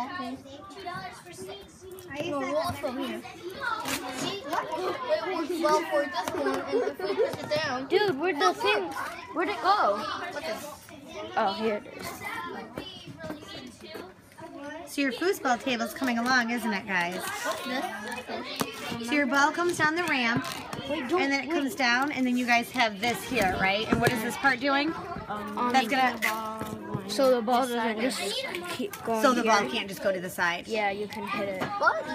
exactly. No, roll it from here. See? It works well for this one, and if we push it down. Dude, where'd the thing? Where'd it go? Oh, here it is. So your foosball table's coming along, isn't it, guys? So your ball comes down the ramp, and then it comes down, and then you guys have this here, right? And what is this part doing? That's gonna. So the ball doesn't just keep going. So the here. ball can't just go to the side. Yeah, you can hit it.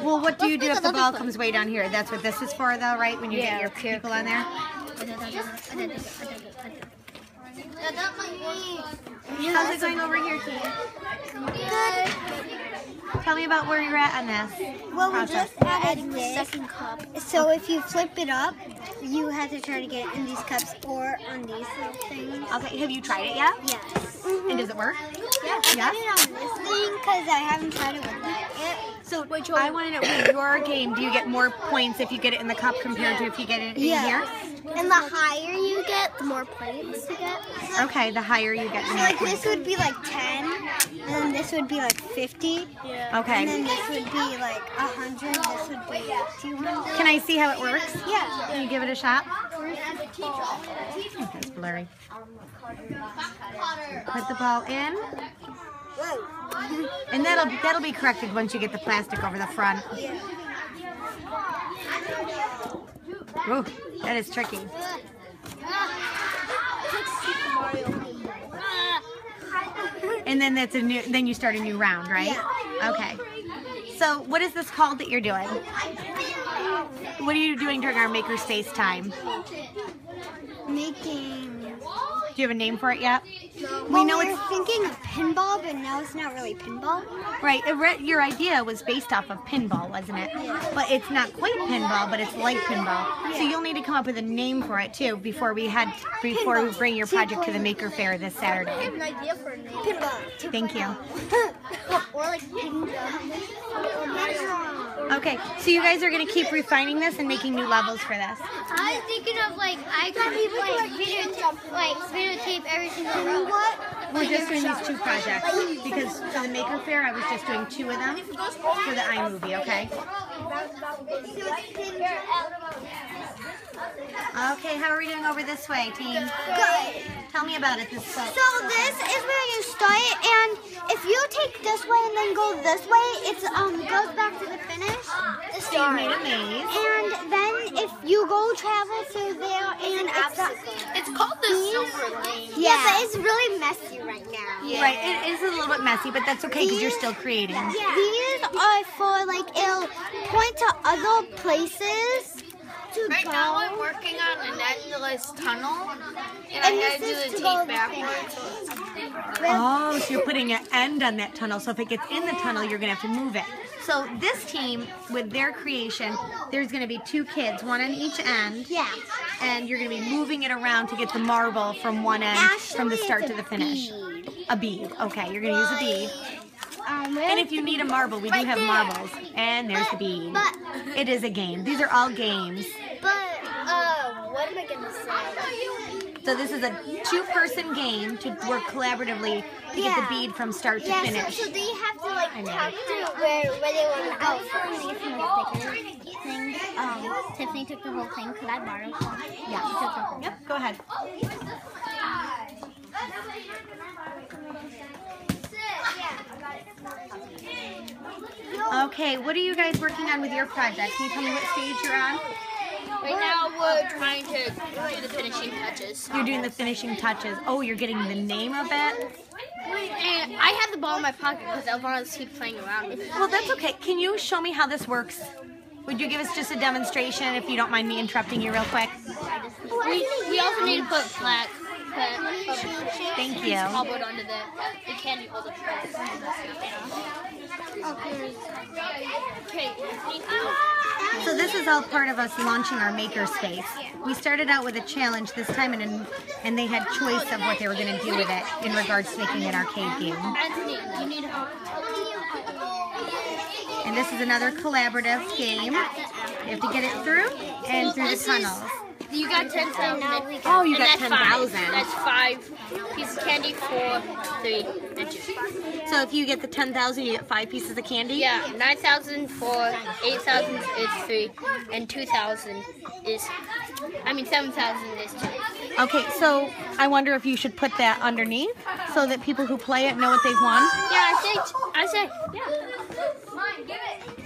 Well, what do you do if the ball comes way down here? That's what this is for, though, right? When you Yeah, get your people on there. How's it going over here, team? Good. Tell me about where you're at on this. Well, we process. just added The this. second cup. So if you flip it up, you have to try to get it in these cups or on these little things. Okay, have you tried it yet? Yes. And does it work? Yeah. I got it on this thing because I haven't tried it with it. So I want to know, with your game, do you get more points if you get it in the cup compared to if you get it in here? And the higher you get, the more points you get. Okay, the higher you get, the So more like points. this would be like 10, and then this would be like 50, and Okay. then this would be like 100, this would be 200. Can I see how it works? Yeah. Can you give it a shot? That's blurry. Put the ball in, Whoa. and that'll be corrected once you get the plastic over the front. Ooh, that is tricky. And then that's a new. Then you start a new round, right? Okay. So what is this called that you're doing? What are you doing during our makerspace time? Making. Do you have a name for it yet? We know we're thinking of pinball, but now it's not really pinball. Right. Your idea was based off of pinball, wasn't it? But it's not quite pinball, but it's like pinball. So you'll need to come up with a name for it too before we bring your project to the Maker Faire this I Saturday. have an idea for a name. Pinball. Thank you. Or like ping Okay, so you guys are going to keep refining this and making new levels for this. I was thinking of like I could videotape every single row. We're just doing these two projects because for the Maker Faire I was just doing two of them for the iMovie, okay? Okay, how are we doing over this way, team? Good. Tell me about it this So this is where you start, and if you take this way and then go this way, it goes back to the finish. So you made a maze. And then if you go travel through there, and It's called the Silver Lane. yeah, but it's really messy right now. Right, it is a little bit messy, but that's okay because you're still creating. These are for like it'll point to other places to Right go. now I'm working on an endless tunnel, and I had to do the tape backwards. Oh, so you're putting an end on that tunnel, so if it gets in the tunnel, you're going to have to move it. So this team, with their creation, there's going to be two kids, one on each end. Yeah. And you're going to be moving it around to get the marble from one end, from the start to the finish. A bead. Okay, you're going to use a bead. And if you need a marble, we do have marbles. And there's the bead. It is a game. These are all games. But what am I gonna say? So this is a two-person game to work collaboratively to get the bead from start to finish. So they have to like talk through where they want to go. Tiffany took the whole thing. Could I borrow some? Yeah. Yep, go ahead. Okay, what are you guys working on with your project? Can you tell me what stage you're on? Right now we're trying to do the finishing touches. You're doing the finishing touches. Oh, you're getting the name of it? And I have the ball in my pocket because I want to keep playing around with it. Well, that's okay. Can you show me how this works? Would you give us just a demonstration if you don't mind me interrupting you real quick? We also need to put flat. Thank you. Cardboard under the candy holder. Okay. So this is all part of us launching our makerspace. We started out with a challenge this time, and they had choice of what they were going to do with it in regards to making an arcade game. Anthony, you need help. And this is another collaborative game. You have to get it through and through the tunnels. You got 10,000. Oh, you And got that's 10,000. That's 5 pieces of candy, 4, 3, and 2. So if you get the 10,000, you get 5 pieces of candy? Yeah, 9,000, 4, 8,000 is 3, and 2,000 is, 7,000 is 2. Okay, so I wonder if you should put that underneath so that people who play it know what they've won. Yeah, I say, yeah.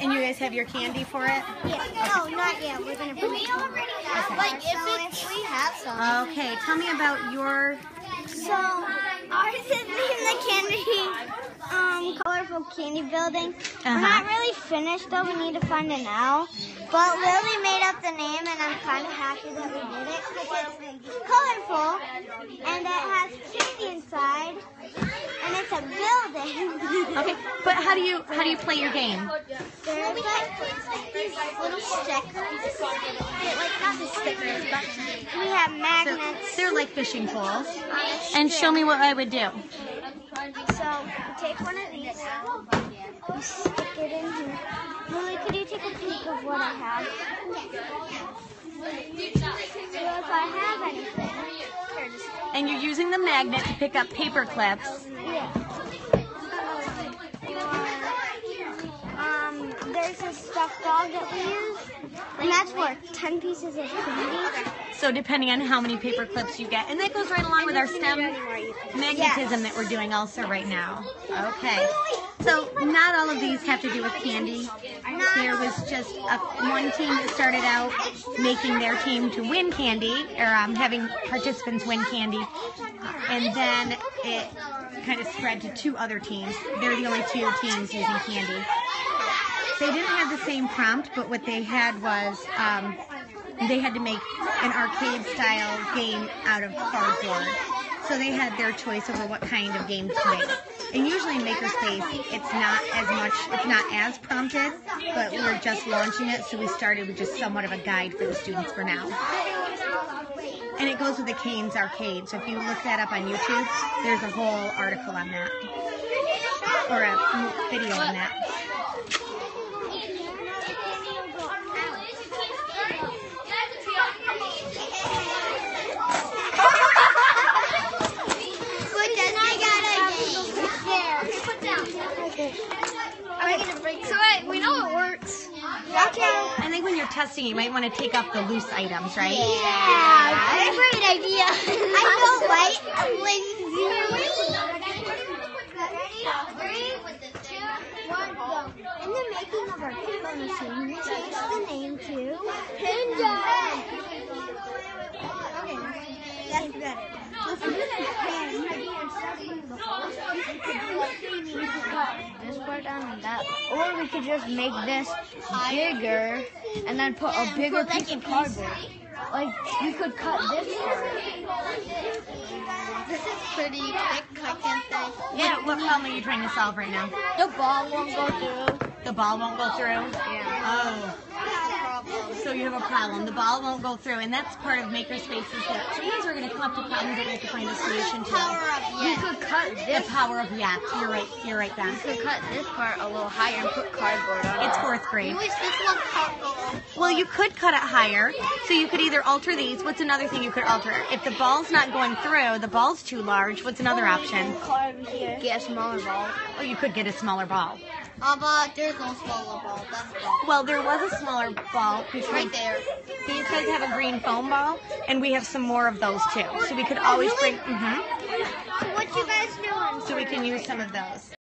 And you guys have your candy for it? Yeah. No, not yet. We're gonna put it. Like if we have some. Okay, tell me about your... So ours is in the candy, colorful candy building. We're not really finished though. We need to find it now. But Lily made up the name, and I'm kind of happy that we did it because it's colorful and it has candy inside, and it's a building. Okay, but how do you play your game? There's like these little stickers. Like not the stickers, but we have So magnets. they're like fishing poles. And show me what I would do. So you take one of these, you stick it in here. Lily, could you take a peek of what I have? So if I have anything, here, just And you're using the magnet to pick up paper clips. there's a stuffed dog that we use, and that's worth 10 pieces of candy. So depending on how many paper clips you get. And that goes right along with our STEM magnetism that we're doing also right now. Okay. So not all of these have to do with candy. There was just one team that started out making their team to win candy, or having participants win candy. And then it kind of spread to 2 other teams. They're the only 2 teams using candy. They didn't have the same prompt, but what they had was they had to make an arcade-style game out of cardboard. So they had their choice over what kind of game to make. And usually in Makerspace, it's not as prompted, but we're just launching it, so we started with just somewhat of a guide for the students for now. And it goes with the Canes Arcade, so if you look that up on YouTube, there's a whole article on that, or a video on that. So we know it works. Okay. I think when you're testing, you might want to take off the loose items, right? Yeah, great idea. I feel light. I'm In the making of our pinball machine, we changed the name to Pinball. Okay, that's better. If you could cut this part down and that, or we could just make this bigger and then put a bigger piece of cardboard. Like, we could cut this part. This is pretty quick, I can't say. Yeah, what problem are you trying to solve right now? The ball won't go through. The ball won't go through? Yeah. Oh. So you have a problem. The ball won't go through, and that's part of Makerspace, is that sometimes we're going to come up to problems that we have to find a solution to. We could cut this. The power of yes. You're right, Ben. We could cut this part a little higher and put cardboard on it. It's 4th grade. This one cardboard. Well, you could cut it higher, so you could either alter these. What's another thing you could alter? If the ball's not going through, the ball's too large, what's another option? Get a smaller ball. Oh, you could get a smaller ball. But there's no smaller ball. That's the ball. Well, there was a smaller ball. It's right there. These guys have a green foam ball, and we have some more of those too. So we could always bring... So what you guys doing? So we can use some of those.